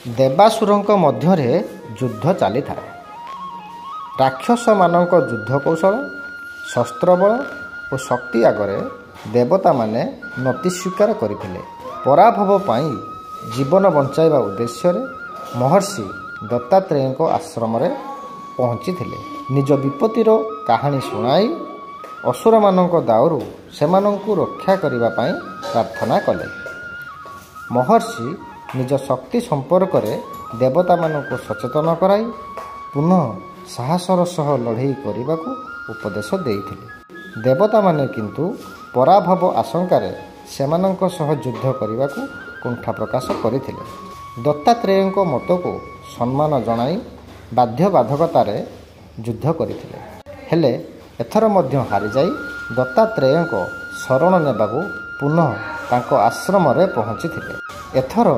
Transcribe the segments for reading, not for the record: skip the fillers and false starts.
ଦେବାସୁରଙ୍କ ମଧ୍ୟରେ ଯୁଦ୍ଧ ଚାଲିଥାଏ। ରାକ୍ଷସମାନଙ୍କ ଯୁଦ୍ଧ କୌଶଳ, ଶସ୍ତ୍ରବଳ ଓ ଶକ୍ତି ଆଗରେ ଦେବତାମାନେ ନତି ସ୍ୱୀକାର କରିଥିଲେ। ପରାଭବ ପାଇଁ ଜୀବନ ବଞ୍ଚାଇବା ଉଦ୍ଦେଶ୍ୟରେ ମହର୍ଷି ଦତ୍ତାତ୍ରେୟଙ୍କ ଆଶ୍ରମରେ ପହଞ୍ଚିଥିଲେ। ନିଜ ବିପତ୍ତିର କାହାଣୀ ଶୁଣାଇ ଅସୁରମାନଙ୍କ ଦାଉରୁ ସେମାନଙ୍କୁ ରକ୍ଷା କରିବା ପାଇଁ ପ୍ରାର୍ଥନା କଲେ। ମହର୍ଷି ନିଜ ଶକ୍ତି ସମ୍ପର୍କରେ ଦେବତାମାନଙ୍କୁ ସଚେତନ କରାଇ ପୁନଃ ସାହସର ସହ ଲଢ଼େଇ କରିବାକୁ ଉପଦେଶ ଦେଇଥିଲେ। ଦେବତାମାନେ କିନ୍ତୁ ପରାଭବ ଆଶଙ୍କାରେ ସେମାନଙ୍କ ସହ ଯୁଦ୍ଧ କରିବାକୁ କୁଣ୍ଠା ପ୍ରକାଶ କରିଥିଲେ। ଦତ୍ତାତ୍ରେୟଙ୍କ ମତକୁ ସମ୍ମାନ ଜଣାଇ ବାଧ୍ୟବାଧକତାରେ ଯୁଦ୍ଧ କରିଥିଲେ। ହେଲେ ଏଥର ମଧ୍ୟ ହାରିଯାଇ ଦତ୍ତାତ୍ରେୟଙ୍କ ଶରଣ ନେବାକୁ ପୁନଃ ତାଙ୍କ ଆଶ୍ରମରେ ପହଞ୍ଚିଥିଲେ। ଏଥର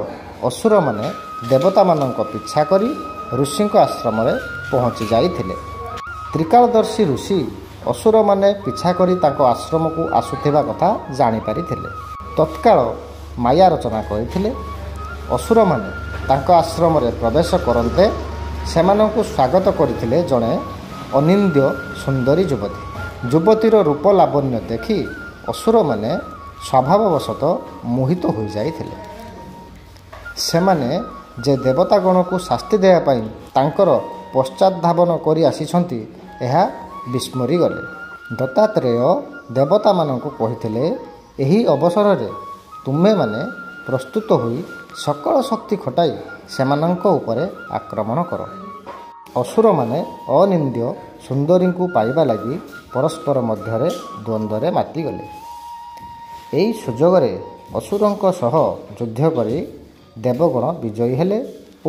ଅସୁରମାନେ ଦେବତାମାନଙ୍କ ପିଛା କରି ଋଷିଙ୍କ ଆଶ୍ରମରେ ପହଞ୍ଚି ଯାଇଥିଲେ। ତ୍ରିକାଳଦର୍ଶୀ ଋଷି ଅସୁରମାନେ ପିଛା କରି ତାଙ୍କ ଆଶ୍ରମକୁ ଆସୁଥିବା କଥା ଜାଣିପାରିଥିଲେ। ତତ୍କାଳ ମାୟା ରଚନା କରିଥିଲେ ଅସୁରମାନେ ତାଙ୍କ ଆଶ୍ରମରେ ପ୍ରବେଶ କରନ୍ତେ ସେମାନଙ୍କୁ ସ୍ୱାଗତ କରିଥିଲେ ଜଣେ ଅନିନ୍ଦ୍ୟ ସୁନ୍ଦରୀ ଯୁବତୀ। ଯୁବତୀର ରୂପ ଲାବଣ୍ୟ ଦେଖି ଅସୁରମାନେ ସ୍ୱଭାବବଶତଃ ମୋହିତ ହୋଇଯାଇଥିଲେ। ସେମାନେ ଯେ ଦେବତାଗଣକୁ ଶାସ୍ତି ଦେବା ପାଇଁ ତାଙ୍କର ପଶ୍ଚାତଧାବନ କରି ଆସିଛନ୍ତି ଏହା ବିସ୍ମରିଗଲେ। ଦତ୍ତାତ୍ରେୟ ଦେବତାମାନଙ୍କୁ କହିଥିଲେ, ଏହି ଅବସରରେ ତୁମେମାନେ ପ୍ରସ୍ତୁତ ହୋଇ ସକଳ ଶକ୍ତି ଖଟାଇ ସେମାନଙ୍କ ଉପରେ ଆକ୍ରମଣ କର। ଅସୁରମାନେ ଅନିନ୍ଦ୍ୟ ସୁନ୍ଦରୀଙ୍କୁ ପାଇବା ଲାଗି ପରସ୍ପର ମଧ୍ୟରେ ଦ୍ୱନ୍ଦ୍ୱରେ ମାତିଗଲେ। ଏହି ସୁଯୋଗରେ ଅସୁରଙ୍କ ସହ ଯୁଦ୍ଧ କରି ଦେବଗଣ ବିଜୟୀ ହେଲେ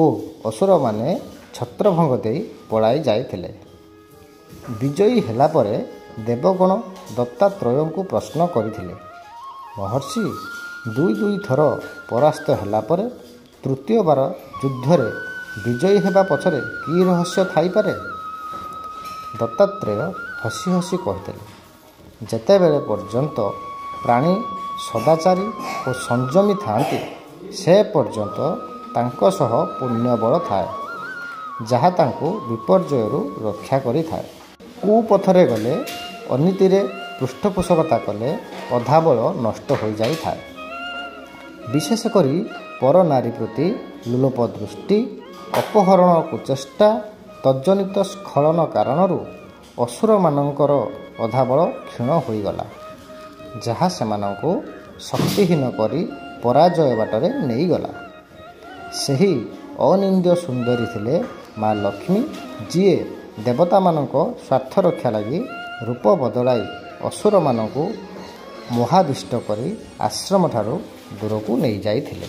ଓ ଅସୁରମାନେ ଛତ୍ରଭଙ୍ଗ ଦେଇ ପଳାଇ ଯାଇଥିଲେ। ବିଜୟୀ ହେଲା ପରେ ଦେବଗଣ ଦତ୍ତାତ୍ରେୟଙ୍କୁ ପ୍ରଶ୍ନ କରିଥିଲେ, ମହର୍ଷି ଦୁଇ ଥର ପରାସ୍ତ ହେଲା ପରେ ତୃତୀୟବାର ଯୁଦ୍ଧରେ ବିଜୟୀ ହେବା ପଛରେ କି ରହସ୍ୟ ଥାଇପାରେ? ଦତ୍ତାତ୍ରେୟ ହସି ହସି କହିଥିଲେ, ଯେତେବେଳେ ପର୍ଯ୍ୟନ୍ତ ପ୍ରାଣୀ ସଦାଚାରୀ ଓ ସଂଯମୀ ଥାଆନ୍ତି ସେ ପର୍ଯ୍ୟନ୍ତ ତାଙ୍କ ସହ ପୁଣ୍ୟବଳ ଥାଏ, ଯାହା ତାଙ୍କୁ ବିପର୍ଯ୍ୟୟରୁ ରକ୍ଷା କରିଥାଏ। କୁପଥରେ ଗଲେ, ଅନୀତିରେ ପୃଷ୍ଠପୋଷକତା କଲେ ଅଧା ବଳ ନଷ୍ଟ ହୋଇଯାଇଥାଏ। ବିଶେଷ କରି ପର ନାରୀ ପ୍ରତି ଲୋଲୁପ ଦୃଷ୍ଟି, ଅପହରଣ କୁଚେଷ୍ଟା ତଜ୍ଜନିତ ସ୍ଖଳନ କାରଣରୁ ଅସୁରମାନଙ୍କର ଅଧା ବଳ କ୍ଷୀଣ ହୋଇଗଲା, ଯାହା ସେମାନଙ୍କୁ ଶକ୍ତିହୀନ କରି ପରାଜୟ ବାଟରେ ନେଇଗଲା। ସେହି ଅନିନ୍ଦ୍ୟ ସୁନ୍ଦରୀ ଥିଲେ ମା ଲକ୍ଷ୍ମୀ, ଯିଏ ଦେବତାମାନଙ୍କ ସ୍ୱାର୍ଥ ରକ୍ଷା ଲାଗି ରୂପ ବଦଳାଇ ଅସୁରମାନଙ୍କୁ ମୋହାବିଷ୍ଟ କରି ଆଶ୍ରମଠାରୁ ଦୂରକୁ ନେଇଯାଇଥିଲେ।